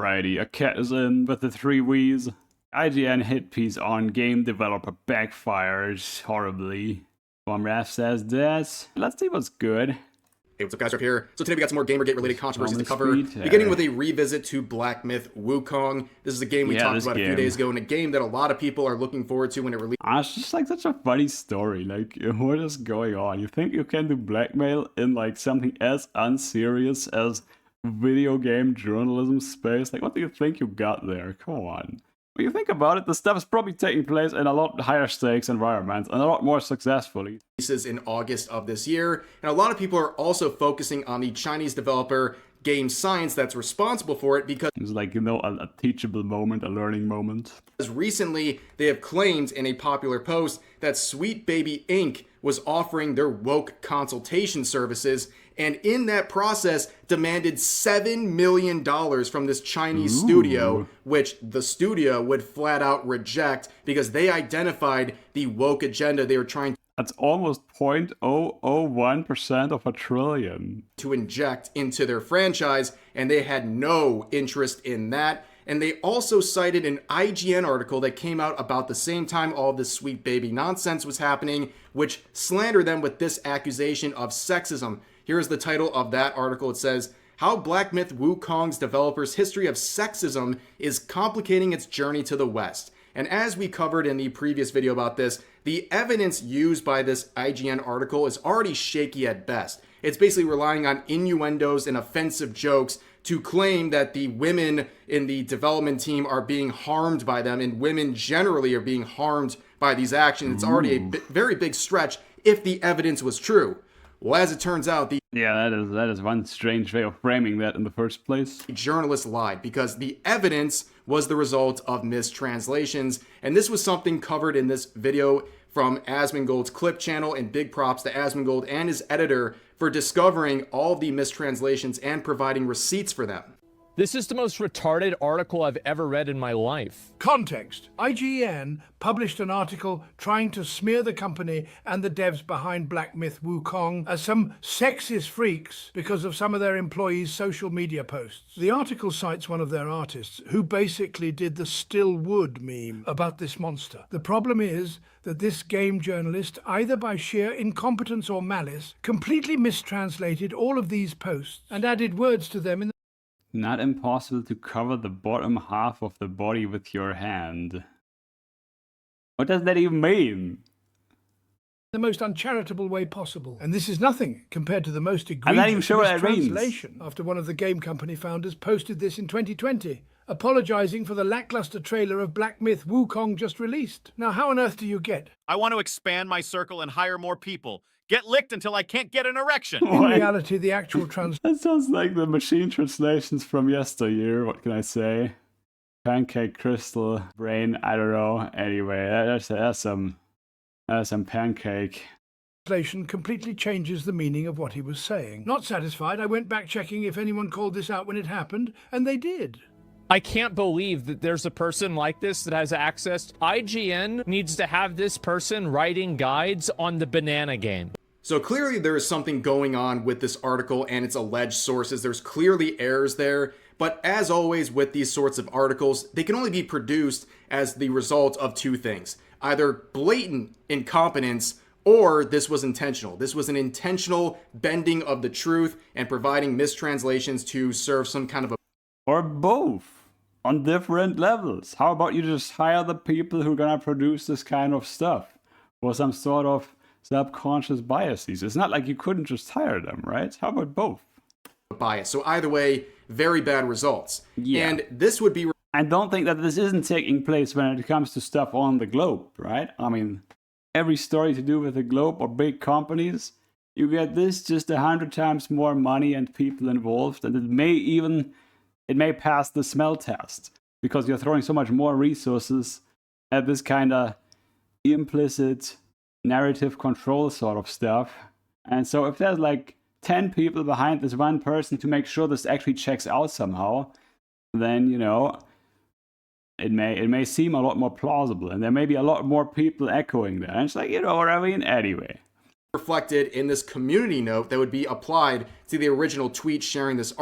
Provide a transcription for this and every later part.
Alrighty, a cat is in with the 3 V's. IGN hit piece on game developer backfires horribly. Bomraf says this. Let's see what's good. Hey, what's up guys, Rip here. So today we got some more Gamergate related controversies to cover, Speed, beginning with a revisit to Black Myth Wukong. This is a game we talked about a few days ago, and a game that a lot of people are looking forward to when it releases. It's just like such a funny story. Like, what is going on? You think you can do blackmail in like something as unserious as video game journalism space? Like, what do you think you got there? Come on. When you think about it, the stuff is probably taking place in a lot higher stakes environments and a lot more successfully. Releases in August of this year, and a lot of people are also focusing on the Chinese developer Game Science that's responsible for it, because it's like, you know, a teachable moment, a learning moment. As recently, they have claimed in a popular post that Sweet Baby Inc. was offering their woke consultation services, and in that process demanded $7 million from this Chinese studio, which the studio would flat out reject because they identified the woke agenda they were trying to. That's almost 0.001% of a trillion to inject into their franchise, and they had no interest in that. And they also cited an IGN article that came out about the same time all this Sweet Baby nonsense was happening, which slandered them with this accusation of sexism. Here is the title of that article. It says, "How Black Myth Wukong's developer's history of sexism is complicating its journey to the West." And as we covered in the previous video about this, the evidence used by this IGN article is already shaky at best. It's basically relying on innuendos and offensive jokes to claim that the women in the development team are being harmed by them, and women generally are being harmed by these actions. It's already a very big stretch if the evidence was true. Well, as it turns out, that is one strange way of framing that in the first place. The journalist lied because the evidence was the result of mistranslations, and this was something covered in this video from Asmongold's clip channel, and big props to Asmongold and his editor for discovering all of the mistranslations and providing receipts for them. This is the most retarded article I've ever read in my life. Context. IGN published an article trying to smear the company and the devs behind Black Myth Wukong as some sexist freaks because of some of their employees' social media posts. The article cites one of their artists who basically did the still wood meme about this monster. The problem is that this game journalist, either by sheer incompetence or malice, completely mistranslated all of these posts and added words to them in Not impossible to cover the bottom half of the body with your hand. What does that even mean? the most uncharitable way possible. And this is nothing compared to the most egregious mistranslation after one of the game company founders posted this in 2020, apologizing for the lackluster trailer of Black Myth Wukong just released. Now, how on earth do you get? I want to expand my circle and hire more people. Get licked until I can't get an erection. In reality, the actual That sounds like the machine translations from yesteryear. What can I say? Pancake, crystal, brain, I don't know. Anyway, that's some pancake. Translation completely changes the meaning of what he was saying. Not satisfied, I went back checking if anyone called this out when it happened, and they did. I can't believe that there's a person like this that has access. IGN needs to have this person writing guides on the banana game. So clearly there is something going on with this article and its alleged sources. There's clearly errors there. But as always with these sorts of articles, they can only be produced as the result of two things. Either blatant incompetence or this was intentional. This was an intentional bending of the truth and providing mistranslations to serve some kind of a... Or both. On different levels. How about you just hire the people who are gonna produce this kind of stuff for some sort of subconscious biases? It's not like you couldn't just hire them, right? How about both? Bias. So either way, very bad results. Yeah. And this would be... And don't think that this isn't taking place when it comes to stuff on the globe, right? I mean, every story to do with the globe or big companies, you get this just 100 times more money and people involved, and it may pass the smell test because you're throwing so much more resources at this kind of implicit narrative control sort of stuff. And so if there's like 10 people behind this one person to make sure this actually checks out somehow, then, you know, it may seem a lot more plausible, and there may be a lot more people echoing that. And it's like, you know what I mean? Anyway. Reflected in this community note that would be applied to the original tweet sharing this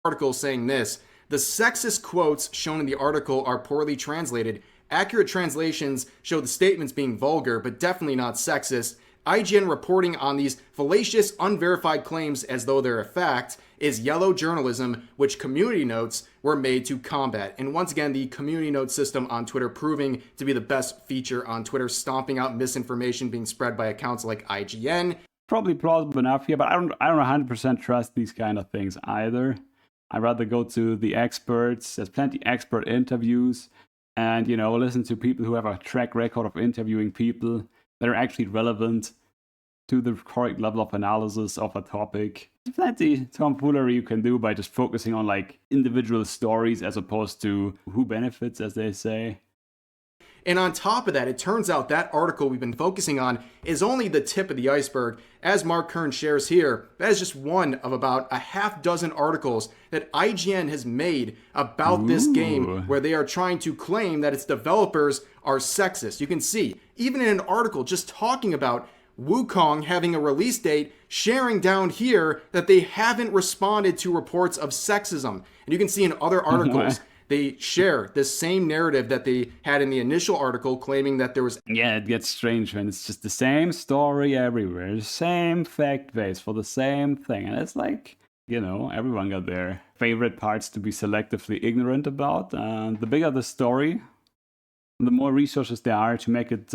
article saying this: The sexist quotes shown in the article are poorly translated. Accurate translations show the statements being vulgar, but definitely not sexist. IGN reporting on these fallacious, unverified claims as though they're a fact is yellow journalism, which community notes were made to combat. And once again, the community note system on Twitter proving to be the best feature on Twitter, stomping out misinformation being spread by accounts like IGN. Probably plausible enough here, but I don't 100% trust these kind of things either. I'd rather go to the experts. There's plenty expert interviews, and listen to people who have a track record of interviewing people that are actually relevant to the correct level of analysis of a topic. There's plenty tomfoolery you can do by just focusing on like individual stories as opposed to who benefits, as they say. And on top of that, it turns out that article we've been focusing on is only the tip of the iceberg. As Mark Kern shares here, that is just one of about a half dozen articles that IGN has made about this game, where they are trying to claim that its developers are sexist. You can see, even in an article just talking about Wukong having a release date, sharing down here that they haven't responded to reports of sexism. And you can see in other articles, they share this same narrative that they had in the initial article, claiming that there was... Yeah, it gets strange when it's just the same story everywhere, the same fact base for the same thing. And it's like, everyone got their favorite parts to be selectively ignorant about. And the bigger the story, the more resources there are to make it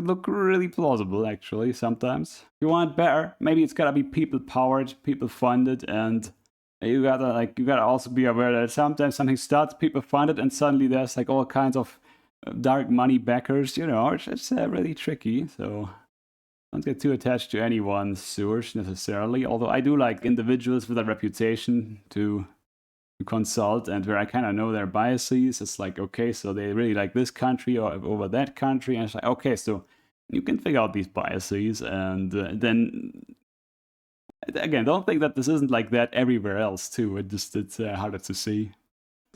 look really plausible, actually, sometimes. If you want better, maybe it's gotta be people-powered, people-funded, and... You gotta also be aware that sometimes something starts people funded and suddenly there's like all kinds of dark money backers, it's really tricky. So don't get too attached to anyone's source necessarily. Although I do like individuals with a reputation to consult and where I kind of know their biases. It's like, okay, so they really like this country or over that country, and it's like, okay, so you can figure out these biases and then. Again, don't think that this isn't like that everywhere else, too. It's harder to see.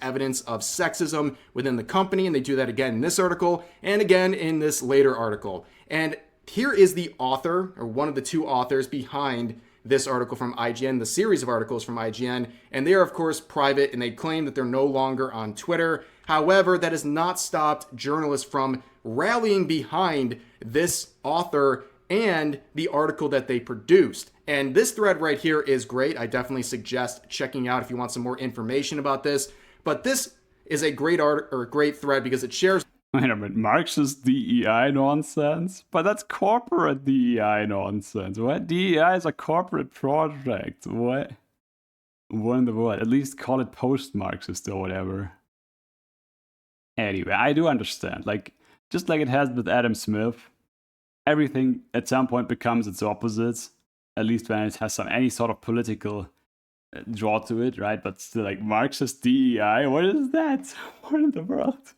Evidence of sexism within the company, and they do that again in this article, and again in this later article. And here is the author, or one of the two authors behind this article from IGN, the series of articles from IGN, and they are, of course, private, and they claim that they're no longer on Twitter. However, that has not stopped journalists from rallying behind this author and the article that they produced. And this thread right here is great. I definitely suggest checking out if you want some more information about this. But this is a great great thread because it shares... Wait a minute, Marxist DEI nonsense? But that's corporate DEI nonsense. What? DEI is a corporate project. What? What in the world? At least call it post-Marxist or whatever. Anyway, I do understand. Just like it has with Adam Smith, everything at some point becomes its opposite, at least when it has any sort of political draw to it, right? But still, Marxist DEI, what is that? What in the world?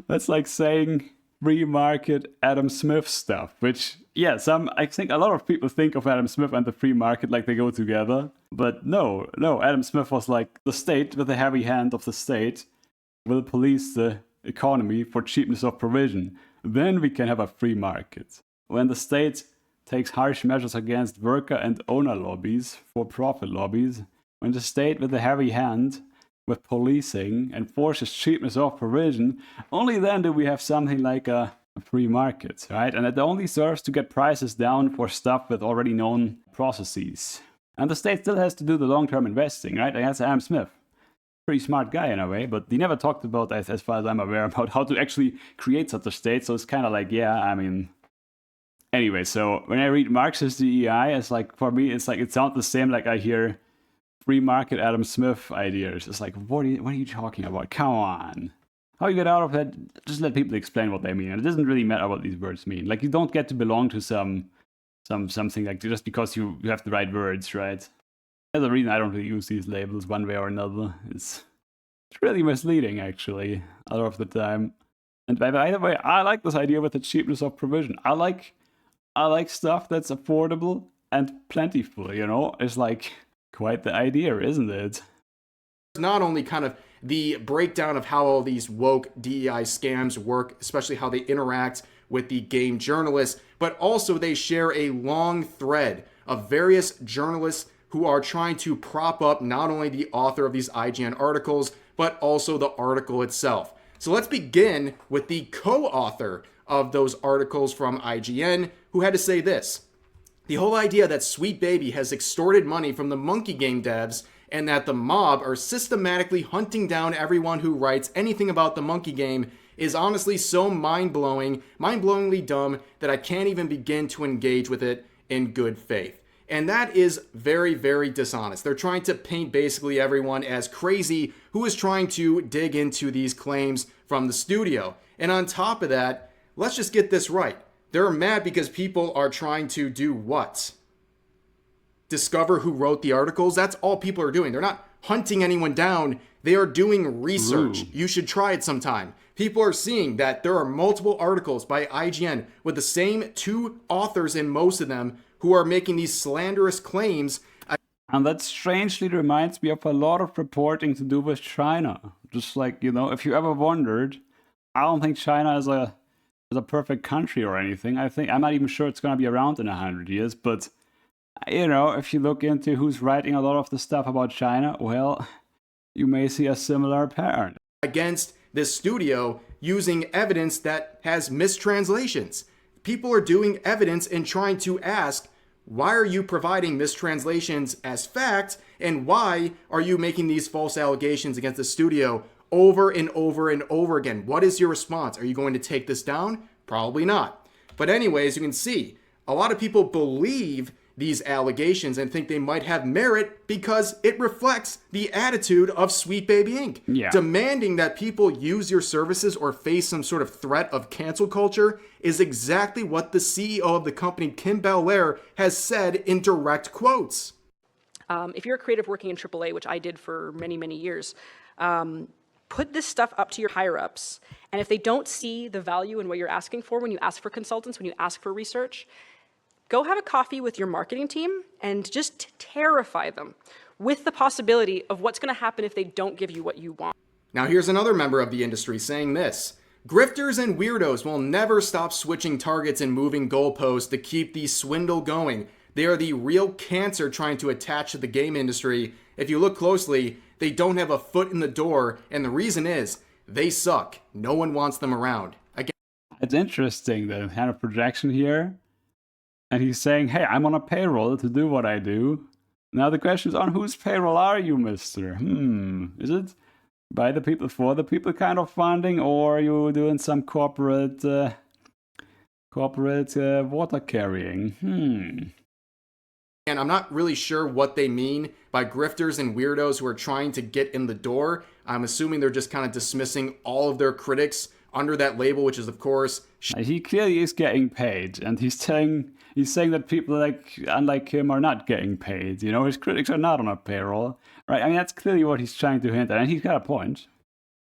That's like saying free market Adam Smith stuff, which, yeah, I think a lot of people think of Adam Smith and the free market like they go together. But no, Adam Smith was like the state with the heavy hand of the state will police the economy for cheapness of provision. Then we can have a free market. When the state takes harsh measures against worker and owner lobbies, for-profit lobbies, when the state with a heavy hand with policing enforces cheapness of provision, only then do we have something like a free market, right? And it only serves to get prices down for stuff with already known processes. And the state still has to do the long-term investing, right? And that's Adam Smith. Pretty smart guy in a way, but he never talked about, as far as I'm aware, about how to actually create such a state. So it's kind of like, yeah, I mean... Anyway, so when I read Marxist DEI, it's like, for me, it's like, it sounds the same like I hear free market Adam Smith ideas. It's like, what are you talking about? Come on. How you get out of that? Just let people explain what they mean. And it doesn't really matter what these words mean. You don't get to belong to something like just because you have the right words, right? There's a reason I don't really use these labels one way or another. It's really misleading, actually, a lot of the time. And by the way, I like this idea with the cheapness of provision. I like stuff that's affordable and plentiful, It's like quite the idea, isn't it? Not only kind of the breakdown of how all these woke DEI scams work, especially how they interact with the game journalists, but also they share a long thread of various journalists who are trying to prop up not only the author of these IGN articles, but also the article itself. So let's begin with the co-author of those articles from IGN, who had to say this: the whole idea that Sweet Baby has extorted money from the monkey game devs and that the mob are systematically hunting down everyone who writes anything about the monkey game is honestly so mind-blowingly dumb that I can't even begin to engage with it in good faith. And that is very, very dishonest. They're trying to paint basically everyone as crazy who is trying to dig into these claims from the studio. And on top of that, let's just get this right. They're mad because people are trying to do what? Discover who wrote the articles? That's all people are doing. They're not hunting anyone down. They are doing research. You should try it sometime. People are seeing that there are multiple articles by IGN with the same two authors in most of them who are making these slanderous claims. And that strangely reminds me of a lot of reporting to do with China. Just like, you know, if you ever wondered, I don't think China is a perfect country or anything. I'm not even sure it's going to be around in 100 years, but you know, if you look into who's writing a lot of the stuff about China, well, you may see a similar pattern. Against this studio using evidence that has mistranslations. People are doing evidence and trying to ask, why are you providing mistranslations as fact, and why are you making these false allegations against the studio over and over and over again? What is your response? Are you going to take this down? Probably not. But anyways, you can see a lot of people believe these allegations and think they might have merit because it reflects the attitude of Sweet Baby Inc. Yeah. Demanding that people use your services or face some sort of threat of cancel culture is exactly what the CEO of the company, Kim Belair, has said in direct quotes. If you're a creative working in AAA, which I did for many, many years, put this stuff up to your higher-ups, and if they don't see the value in what you're asking for when you ask for consultants, when you ask for research, go have a coffee with your marketing team and just terrify them with the possibility of what's going to happen if they don't give you what you want. Now here's another member of the industry saying this: grifters and weirdos will never stop switching targets and moving goalposts to keep the swindle going. They are the real cancer trying to attach to the game industry. If you look closely, they don't have a foot in the door, and the reason is they suck. No one wants them around. Again, It's interesting, the kind of projection here. And he's saying, hey, I'm on a payroll to do what I do. Now the question is, on whose payroll are you, mister? Is it by the people, for the people kind of funding, or are you doing some corporate water carrying? And I'm not really sure what they mean by grifters and weirdos who are trying to get in the door. I'm assuming they're just kind of dismissing all of their critics under that label, which is, of course... He clearly is getting paid, and he's saying that people unlike him are not getting paid. You know, his critics are not on a payroll, right? I mean, that's clearly what he's trying to hint at, and he's got a point.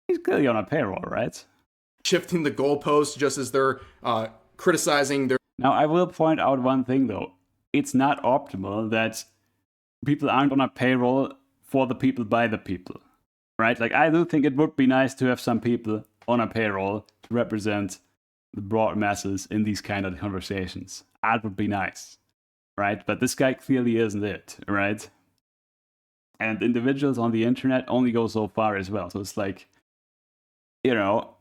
He's clearly on a payroll, right? Shifting the goalposts just as they're criticizing their... Now, I will point out one thing, though. It's not optimal that people aren't on a payroll for the people by the people, right? Like, I do think it would be nice to have some people on a payroll to represent the broad masses in these kind of conversations. That would be nice, right? But this guy clearly isn't it, right? And individuals on the internet only go so far as well. So it's like, you know...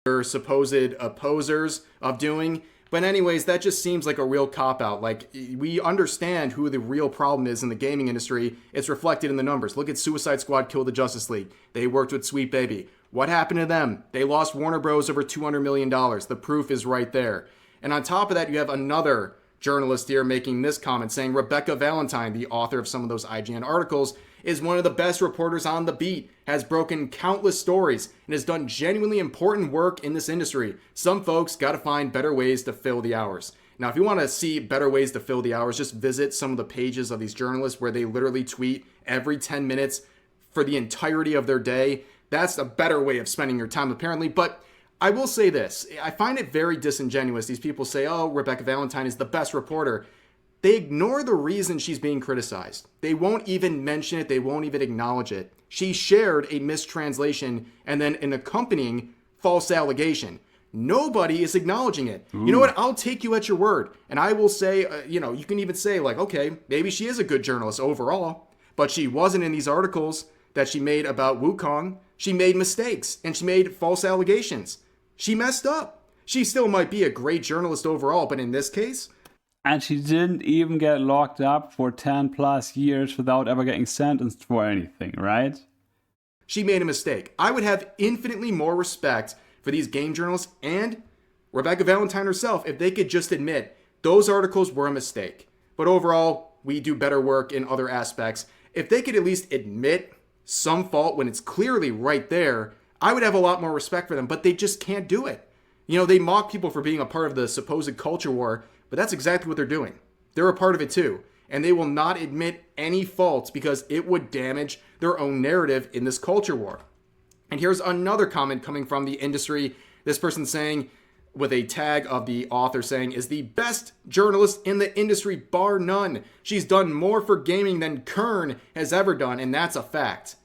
their supposed opposers of doing. But anyways, that just seems like a real cop-out. Like, we understand who the real problem is in the gaming industry. It's reflected in the numbers. Look at Suicide Squad Kill the Justice League. They worked with Sweet Baby. What happened to them? They lost Warner Bros. Over $200 million. The proof is right there. And on top of that, you have another journalist here making this comment saying Rebecca Valentine, the author of some of those IGN articles, is one of the best reporters on the beat, has broken countless stories, and has done genuinely important work in this industry. Some folks gotta find better ways to fill the hours. Now, if you want to see better ways to fill the hours, just visit some of the pages of these journalists where they literally tweet every 10 minutes for the entirety of their day. That's a better way of spending your time, apparently. But I will say this. I find it very disingenuous. These people say, oh, Rebecca Valentine is the best reporter. They ignore the reason she's being criticized. They won't even mention it. They won't even acknowledge it. She shared a mistranslation and then an accompanying false allegation. Nobody is acknowledging it. You know what? I'll take you at your word. And I will say, you know, you can even say like, okay, maybe she is a good journalist overall, but she wasn't in these articles that she made about Wukong. She made mistakes and she made false allegations. She messed up. She still might be a great journalist overall, but in this case... And she didn't even get locked up for 10 plus years without ever getting sentenced for anything, right? She made a mistake. I would have infinitely more respect for these game journalists and Rebecca Valentine herself if they could just admit those articles were a mistake. But overall, we do better work in other aspects. If they could at least admit some fault when it's clearly right there, I would have a lot more respect for them, but they just can't do it. You know, they mock people for being a part of the supposed culture war, but that's exactly what they're doing. They're a part of it too. And they will not admit any faults because it would damage their own narrative in this culture war. And here's another comment coming from the industry. This person saying, with a tag of the author saying, is the best journalist in the industry, bar none. She's done more for gaming than Kern has ever done, and that's a fact.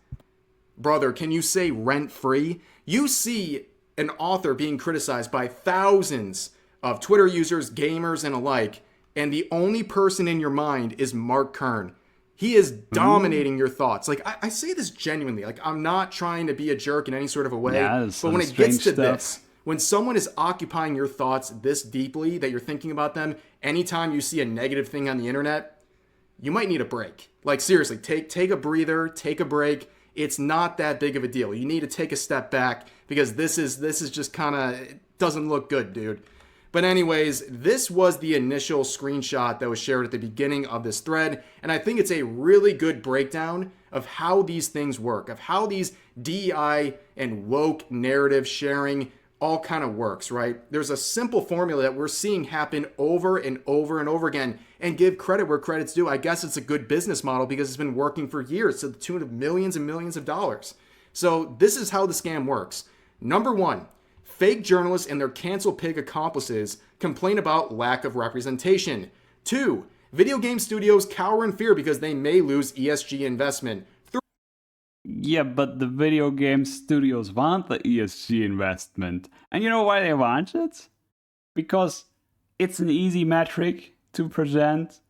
Brother, can you say rent-free? You see an author being criticized by thousands of Twitter users, gamers, and alike, and the only person in your mind is Mark Kern. He is dominating your thoughts. Like, I say this genuinely. Like, I'm not trying to be a jerk in any sort of a way. Yeah, but when it gets to this, when someone is occupying your thoughts this deeply that you're thinking about them, anytime you see a negative thing on the internet, you might need a break. Like, seriously, take a breather, take a break. It's not that big of a deal. You need to take a step back because this is just kind of, doesn't look good, dude. But anyways, this was the initial screenshot that was shared at the beginning of this thread, and I think it's a really good breakdown of how these things work, of how these DEI and woke narrative sharing all kind of works, right? There's a simple formula that we're seeing happen over and over and over again, and give credit where credit's due. I guess it's a good business model because it's been working for years to the tune of millions and millions of dollars. So this is how the scam works. Number one, fake journalists and their cancel pig accomplices complain about lack of representation. 2. Video game studios cower in fear because they may lose ESG investment. Yeah, but the video game studios want the ESG investment. And you know why they want it? Because it's an easy metric to present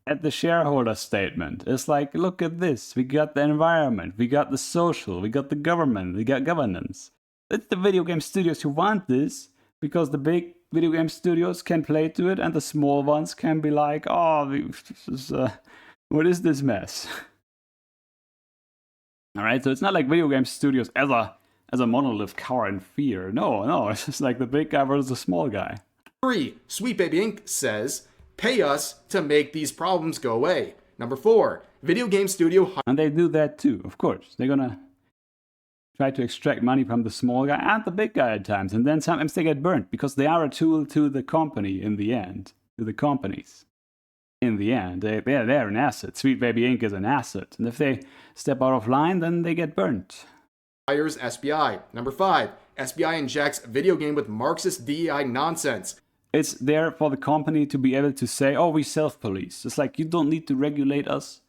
at the shareholder statement. It's like, look at this. We got the environment, we got the social, we got the government, we got governance. It's the video game studios who want this, because the big video game studios can play to it, and the small ones can be like, oh, what is this mess? Alright, so it's not like video game studios as a monolith cower in fear. No, it's just like the big guy versus the small guy. 3. Sweet Baby Inc. says, pay us to make these problems go away. Number 4. Video game studio... And they do that too, of course. They're gonna try to extract money from the small guy and the big guy at times. And then sometimes they get burnt because they are a tool to the company in the end. To the companies. In the end. They're an asset. Sweet Baby Inc. is an asset. And if they step out of line, then they get burnt. Hires SBI. Number 5. SBI injects video game with Marxist DEI nonsense. It's there for the company to be able to say, oh, we self-police. It's like, you don't need to regulate us.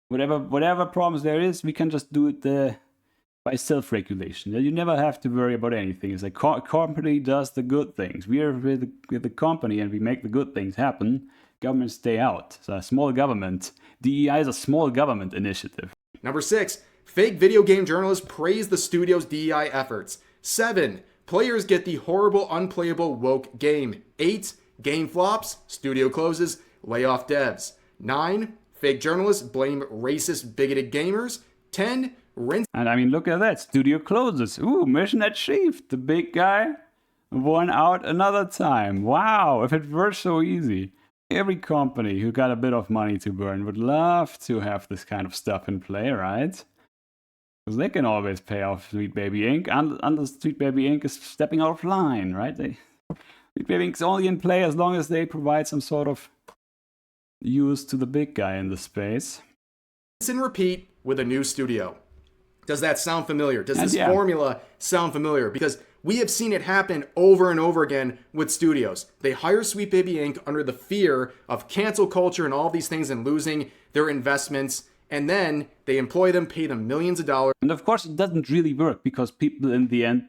Whatever problems there is, we can just do it by self-regulation. You never have to worry about anything. It's like, company does the good things. We are with the company and we make the good things happen. Government stay out. So a small government. DEI is a small government initiative. Number 6. Fake video game journalists praise the studio's DEI efforts. 7. Players get the horrible, unplayable woke game. 8. Game flops. Studio closes. Layoff devs. 9. Fake journalists blame racist, bigoted gamers. 10. Rinse. And I mean, look at that. Studio closes. Ooh, mission achieved. The big guy won out another time. Wow, if it were so easy. Every company who got a bit of money to burn would love to have this kind of stuff in play, right? Because they can always pay off Sweet Baby Inc. And Sweet Baby Inc. is stepping out of line, right? Sweet Baby Inc. is only in play as long as they provide some sort of use to the big guy in the space. And repeat with a new studio. Does that sound familiar? Does this formula sound familiar? Because we have seen it happen over and over again with studios. They hire Sweet Baby Inc. under the fear of cancel culture and all these things and losing their investments. And then they employ them, pay them millions of dollars. And of course, it doesn't really work because people in the end,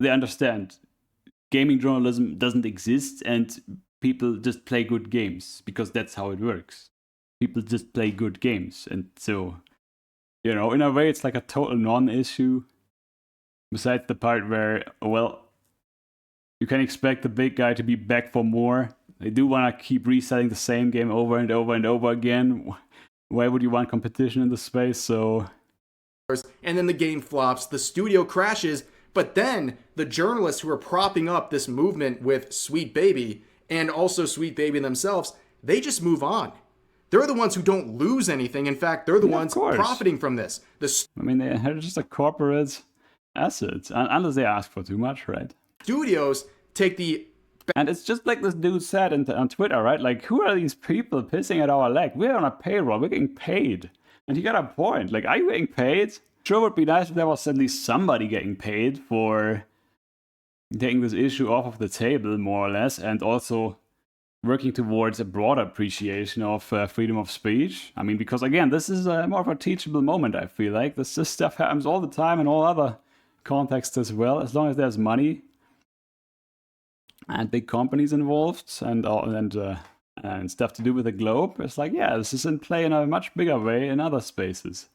they understand gaming journalism doesn't exist and people just play good games, because that's how it works. People just play good games, and so, you know, in a way it's like a total non-issue, besides the part where, well, you can expect the big guy to be back for more. They do want to keep reselling the same game over and over and over again. Why would you want competition in the space? So, and then the game flops, the studio crashes, but then the journalists who are propping up this movement with Sweet Baby, and also Sweet Baby themselves, they just move on. They're the ones who don't lose anything. In fact, they're the ones profiting from this. I mean, they're just a corporate asset, unless they ask for too much, right? Studios take the... And it's just like this dude said on Twitter, right? Like, who are these people pissing at our leg? We're on a payroll, we're getting paid. And he got a point. Like, are you getting paid? Sure, it would be nice if there was at least somebody getting paid for taking this issue off of the table, more or less, and also working towards a broader appreciation of freedom of speech. I mean, because again, this is more of a teachable moment, I feel like. This stuff happens all the time in all other contexts as well, as long as there's money and big companies involved and stuff to do with the globe. It's like, yeah, this is in play in a much bigger way in other spaces.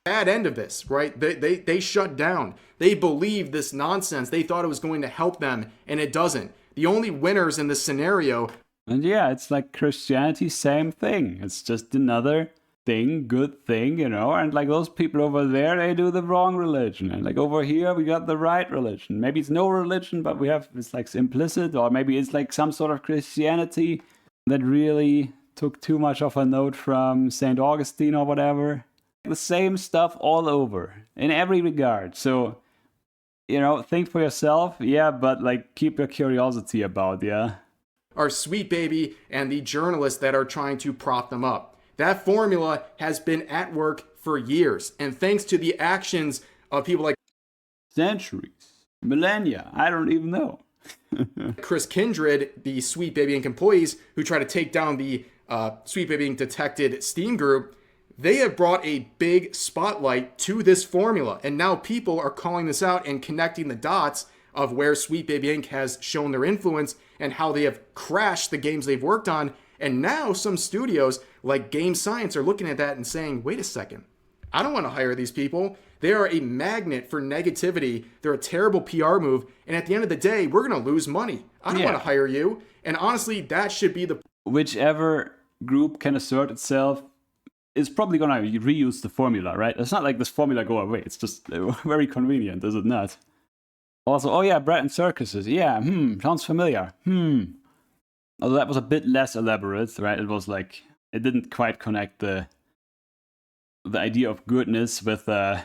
Bad end of this, right? They shut down. They believed this nonsense. They thought it was going to help them, and it doesn't. The only winners in this scenario... And yeah, it's like Christianity, same thing. It's just another thing, good thing, you know, and like those people over there, they do the wrong religion. And like over here, we got the right religion. Maybe it's no religion, but it's like implicit, or maybe it's like some sort of Christianity that really took too much of a note from St. Augustine or whatever. The same stuff all over, in every regard. So, you know, think for yourself, yeah, but like keep your curiosity about, yeah. Are Sweet Baby and the journalists that are trying to prop them up. That formula has been at work for years, and thanks to the actions of people like centuries, millennia, I don't even know. Chris Kindred, the Sweet Baby Inc. employees who try to take down the Sweet Baby Inc. detected Steam group, they have brought a big spotlight to this formula, and now people are calling this out and connecting the dots of where Sweet Baby Inc. has shown their influence and how they have crashed the games they've worked on. And now some studios like Game Science are looking at that and saying, wait a second, I don't want to hire these people. They are a magnet for negativity. They're a terrible PR move. And at the end of the day, we're going to lose money. I don't want to hire you. And honestly, that should be the... Whichever group can assert itself is probably going to reuse the formula, right? It's not like this formula go away. It's just very convenient, is it not? Also, oh yeah, bread and circuses. Yeah, sounds familiar. Although that was a bit less elaborate, right? It was like, it didn't quite connect the idea of goodness with the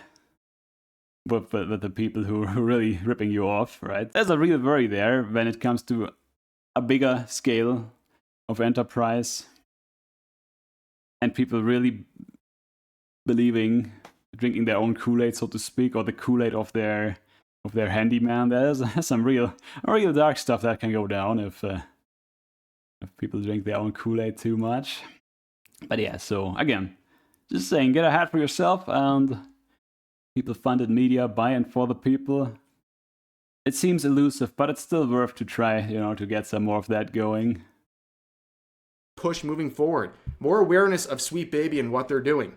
people who are really ripping you off, right? There's a real worry there when it comes to a bigger scale of enterprise and people really believing, drinking their own Kool-Aid, so to speak, or the Kool-Aid of their handyman. There's some real dark stuff that can go down if people drink their own Kool-Aid too much. But yeah, so again, just saying, get a hat for yourself, and people-funded media by and for the people. It seems elusive, but it's still worth to try, you know, to get some more of that going. Push moving forward. More awareness of Sweet Baby and what they're doing.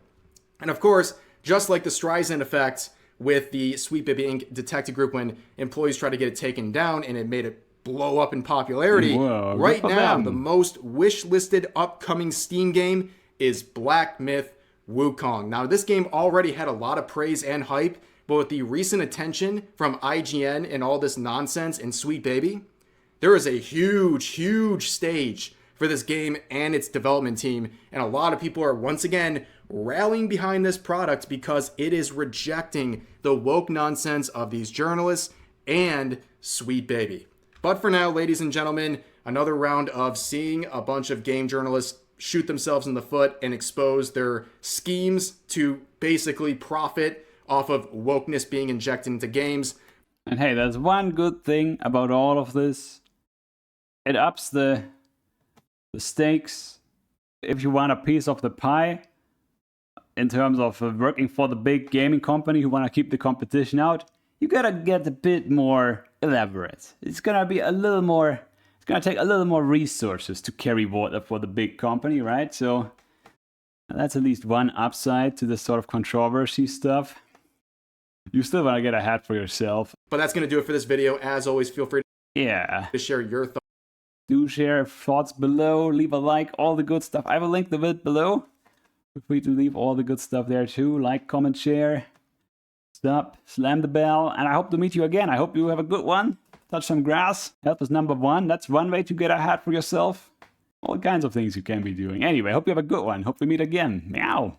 And of course, just like the Streisand effect with the Sweet Baby Inc. detective group when employees tried to get it taken down and it made it blow up in popularity. Whoa, right now, the most wish-listed upcoming Steam game is Black Myth Wukong. Now, this game already had a lot of praise and hype, but with the recent attention from IGN and all this nonsense in Sweet Baby, there is a huge stage for this game and its development team, and a lot of people are once again rallying behind this product because it is rejecting the woke nonsense of these journalists and Sweet Baby. But for now, ladies and gentlemen, another round of seeing a bunch of game journalists shoot themselves in the foot and expose their schemes to basically profit off of wokeness being injected into games. And hey, there's one good thing about all of this. It ups the stakes. If you want a piece of the pie, in terms of working for the big gaming company who want to keep the competition out, you gotta get a bit more elaborate. It's gonna be a little more, it's gonna take a little more resources to carry water for the big company, right? So that's at least one upside to this sort of controversy stuff. You still wanna get a hat for yourself. But that's going to do it for this video. As always, feel free Yeah. to share your thoughts. Do share thoughts below, leave a like, all the good stuff. I will link the vid below. Feel free to leave all the good stuff there too. Like, comment, share. Stop, slam the bell, and I hope to meet you again. I hope you have a good one. Touch some grass. Health is number one. That's one way to get a hat for yourself. All kinds of things you can be doing. Anyway, hope you have a good one. Hope we meet again. Meow.